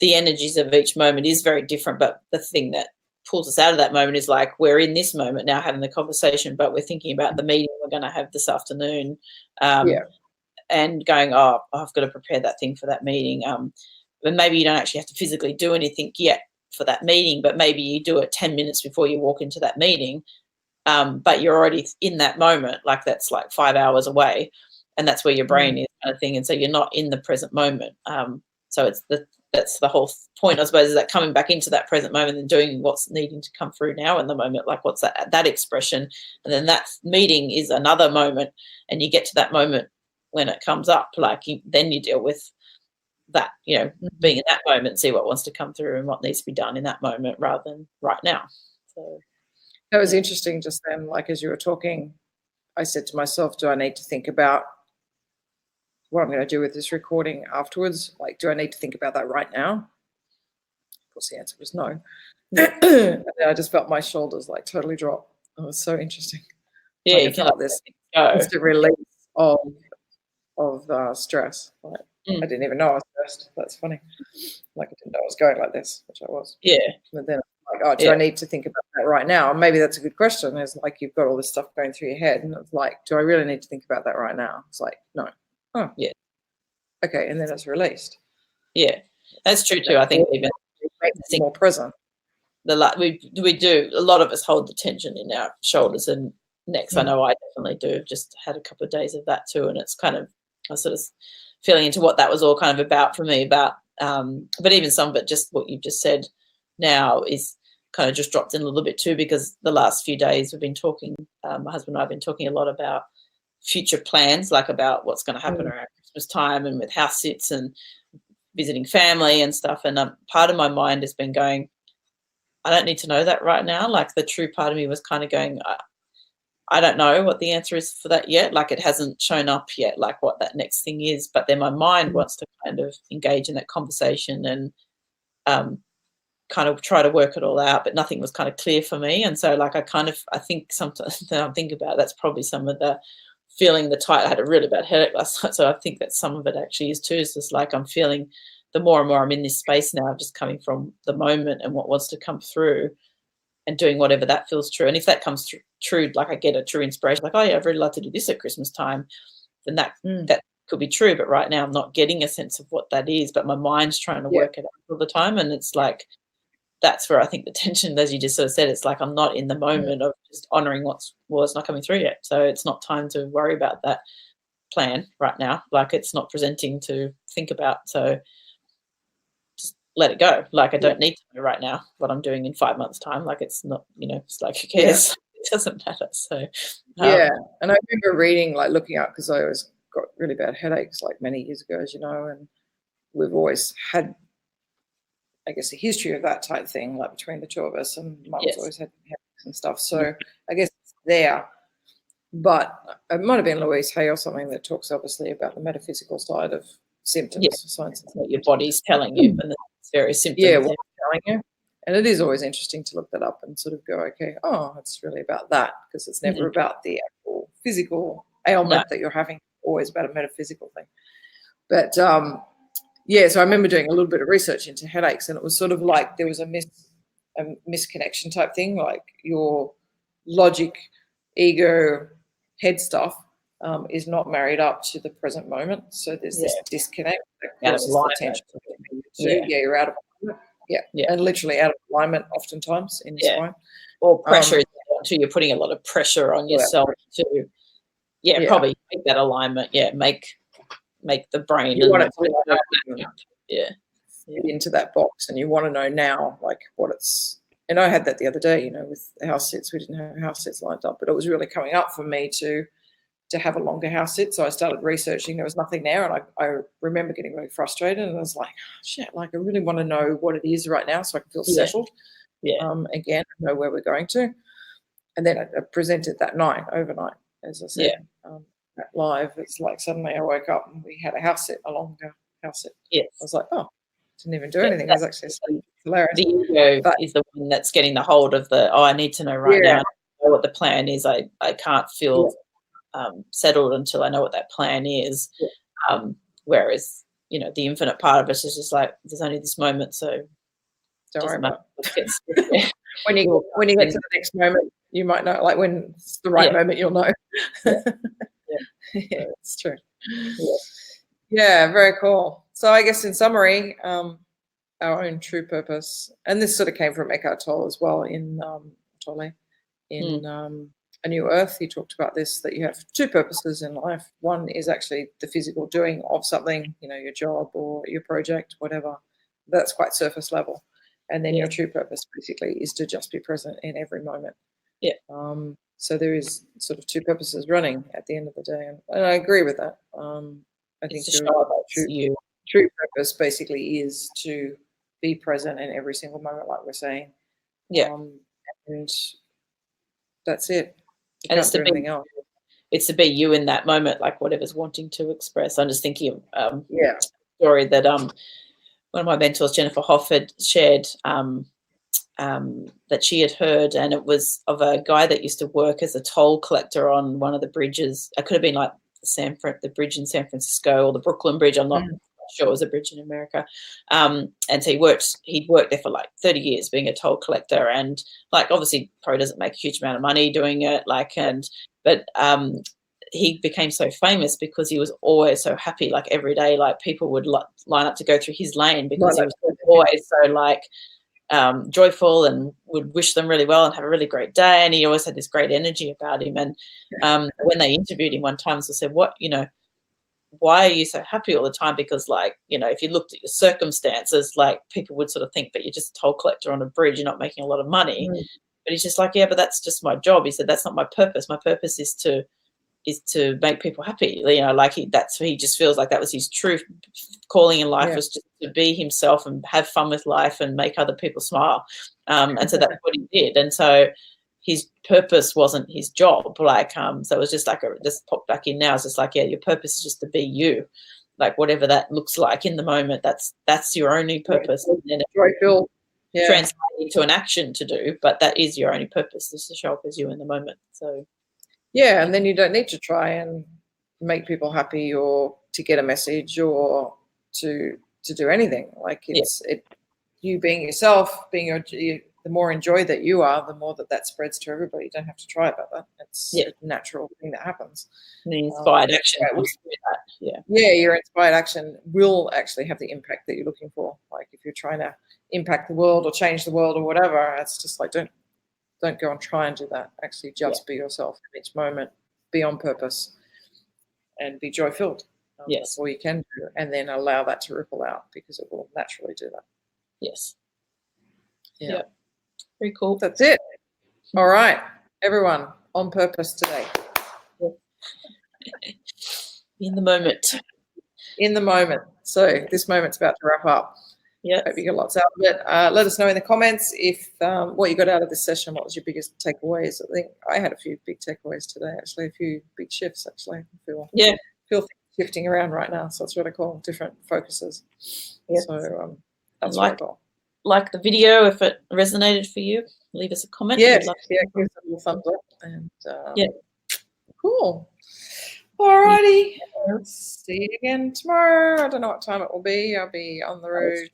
the energies of each moment is very different, but the thing that pulls us out of that moment is like, we're in this moment now having the conversation, but we're thinking about the meeting we're going to have this afternoon, and going, oh, I've got to prepare that thing for that meeting. And maybe you don't actually have to physically do anything yet for that meeting, but maybe you do it 10 minutes before you walk into that meeting, but you're already in that moment, like that's like 5 hours away, and that's where your brain is, kind of thing. And so you're not in the present moment. So that's the whole point, I suppose, is that coming back into that present moment and doing what's needing to come through now in the moment, like what's that expression, and then that meeting is another moment, and you get to that moment when it comes up, like then you deal with that, being in that moment, see what wants to come through and what needs to be done in that moment rather than right now. So that was interesting just then, like as you were talking, I said to myself, do I need to think about what I'm going to do with this recording afterwards? Like, do I need to think about that right now? Of course, the answer was no. And I just felt my shoulders like totally drop. It was so interesting. Yeah, like, I felt this instant release of stress. Like, I didn't even know I was stressed. That's funny. Like, I didn't know I was going like this, which I was. Yeah. But then, like, oh, do I need to think about that right now? And maybe that's a good question. It's like you've got all this stuff going through your head, and it's like, do I really need to think about that right now? It's like, no. Oh, yeah. Okay, and then it's Yeah, that's true too. I think even more present. We do, a lot of us hold the tension in our shoulders and necks. I know I definitely do. I've just had a couple of days of that too, and it's kind of, I sort of feeling into what that was all kind of about for me. But even some of it, just what you've just said now, is kind of just dropped in a little bit too, because the last few days we've been talking, my husband and I have been talking a lot about future plans, like about what's going to happen around Christmas time and with house sits and visiting family and stuff. And part of my mind has been going, I don't need to know that right now. Like, the true part of me was kind of going, I don't know what the answer is for that yet. Like, it hasn't shown up yet, like what that next thing is. But then my mind wants to kind of engage in that conversation and kind of try to work it all out, but nothing was kind of clear for me. And so, like, I think sometimes that I'm thinking about, that's probably some of the feeling the tight. I had a really bad headache last night, so I think that some of it actually is too. It's just like I'm feeling, the more and more I'm in this space now, just coming from the moment and what wants to come through, and doing whatever that feels true. And if that comes true, like I get a true inspiration, like, oh yeah, I'd really love to do this at Christmas time, then that could be true. But right now I'm not getting a sense of what that is, but my mind's trying to work it out all the time. And it's like, that's where I think the tension, as you just sort of said, it's like I'm not in the moment of just honouring it's not coming through yet. So it's not time to worry about that plan right now. Like, it's not presenting to think about. So just let it go. Like, I don't need to know right now what I'm doing in 5 months' time. Like, it's not, it's like, who cares? Yeah. It doesn't matter. So and I remember reading, like, looking up, because I always got really bad headaches, like many years ago, as you know, and we've always had, I guess, a history of that type thing, like between the two of us, and Mum's always had headaches and stuff. So I guess it's there. But it might have been Louise Hay or something that talks obviously about the metaphysical side of symptoms. Science, what your body's telling you, and the various symptoms. Yeah, what it's telling you. And it is always interesting to look that up and sort of go, okay, oh, it's really about that, because it's never about the actual physical ailment that you're having. Always about a metaphysical thing. But so I remember doing a little bit of research into headaches, and it was sort of like there was a misconnection type thing, like your logic, ego, head stuff is not married up to the present moment. So there's this disconnect that causes the tension. You're out of alignment. And literally out of alignment oftentimes in your spine. Or pressure too. You're putting a lot of pressure on yourself to probably make that alignment. Make the brain into that box, and you want to know now, like, what it's. And I had that the other day, with the house sits. We didn't have house sits lined up, but it was really coming up for me to have a longer house sit. So I started researching. There was nothing there, and I remember getting really frustrated, and I was like, shit, like, I really want to know what it is right now so I can feel settled. again, know where we're going to. And then I presented that night, overnight, as I said, at live. It's like suddenly I woke up and we had a house sit, a longer house sit. Yes. I was like, oh, didn't even do anything. I was actually asleep. Hilarious. The ego is the one that's getting the hold of I need to know right now. I know what the plan is. I can't feel settled until I know what that plan is. Whereas, the infinite part of us is just like, there's only this moment, so don't worry about it. When you get to the next moment, you might know, like when it's the right moment, you'll know. It's true. Yeah, very cool. So I guess in summary, our own true purpose, and this sort of came from Eckhart Tolle as well in Tolle in A New Earth. He talked about this, that you have two purposes in life. One is actually the physical doing of something, your job or your project, whatever. That's quite surface level. And then your true purpose basically is to just be present in every moment. Yeah. So there is sort of two purposes running at the end of the day, and I agree with that. I think true purpose basically is to be present in every single moment, like we're saying. Yeah. And that's it. And it's to be you in that moment, like whatever's wanting to express. I'm just thinking of a story that one of my mentors, Jennifer Hoff, had shared that she had heard, and it was of a guy that used to work as a toll collector on one of the bridges. It could have been like the bridge in San Francisco or the Brooklyn Bridge. I'm not sure it was a bridge in America. And so he'd worked there for like 30 years being a toll collector, and like obviously probably doesn't make a huge amount of money doing it, but he became so famous because he was always so happy, like every day, like people would line up to go through his lane because he was always so joyful and would wish them really well and have a really great day. And he always had this great energy about him. And when they interviewed him one time, they said, why are you so happy all the time? Because if you looked at your circumstances, like people would sort of think that you're just a toll collector on a bridge, you're not making a lot of money. But he's just like, yeah, but that's just my job. He said, that's not my purpose. My purpose is to make people happy. He just feels like that was his true calling in life, was just to be himself and have fun with life and make other people smile. And so that's what he did. And so his purpose wasn't his job. So it was just just popped back in now. It's just like, your purpose is just to be you. Like whatever that looks like in the moment, that's your only purpose. And then joy-filled. Translate into an action to do, but that is your only purpose, is to show up as you in the moment. So and then you don't need to try and make people happy or to get a message or to do anything. Like you being yourself, the more enjoy that you are, the more that spreads to everybody. You don't have to try about that. It's a natural thing that happens. The inspired action. Your inspired action will actually have the impact that you're looking for. Like if you're trying to impact the world or change the world or whatever, it's just like don't go and try and do that. Actually just be yourself in each moment, be on purpose and be joy-filled. That's all you can do, and then allow that to ripple out, because it will naturally do that. Yes. Yeah. Very cool. That's it. All right, everyone, on purpose today. In the moment. In the moment. So this moment's about to wrap up. Yeah. Hope you get lots out of it. Let us know in the comments if what you got out of this session. What was your biggest takeaways? I think I had a few big takeaways today, actually, a few big shifts, actually. I feel things shifting around right now, so it's really cool, different focuses. Yes. So that's really cool. Like the video, if it resonated for you, leave us a comment. Give us a little thumbs up. And cool. Alrighty. See you again tomorrow. I don't know what time it will be. I'll be on the road.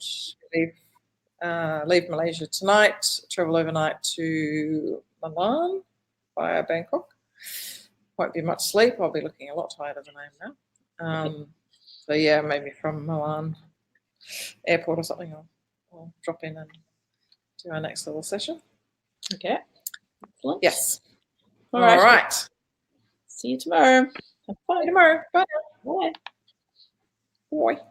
Leave Malaysia tonight. Travel overnight to Milan via Bangkok. Won't be much sleep. I'll be looking a lot tighter than I am now. So maybe from Milan airport or something, I'll drop in and do our next little session. Okay. Excellent. Yes. All right. See you tomorrow. Have fun. See you tomorrow. Bye. Bye. Bye.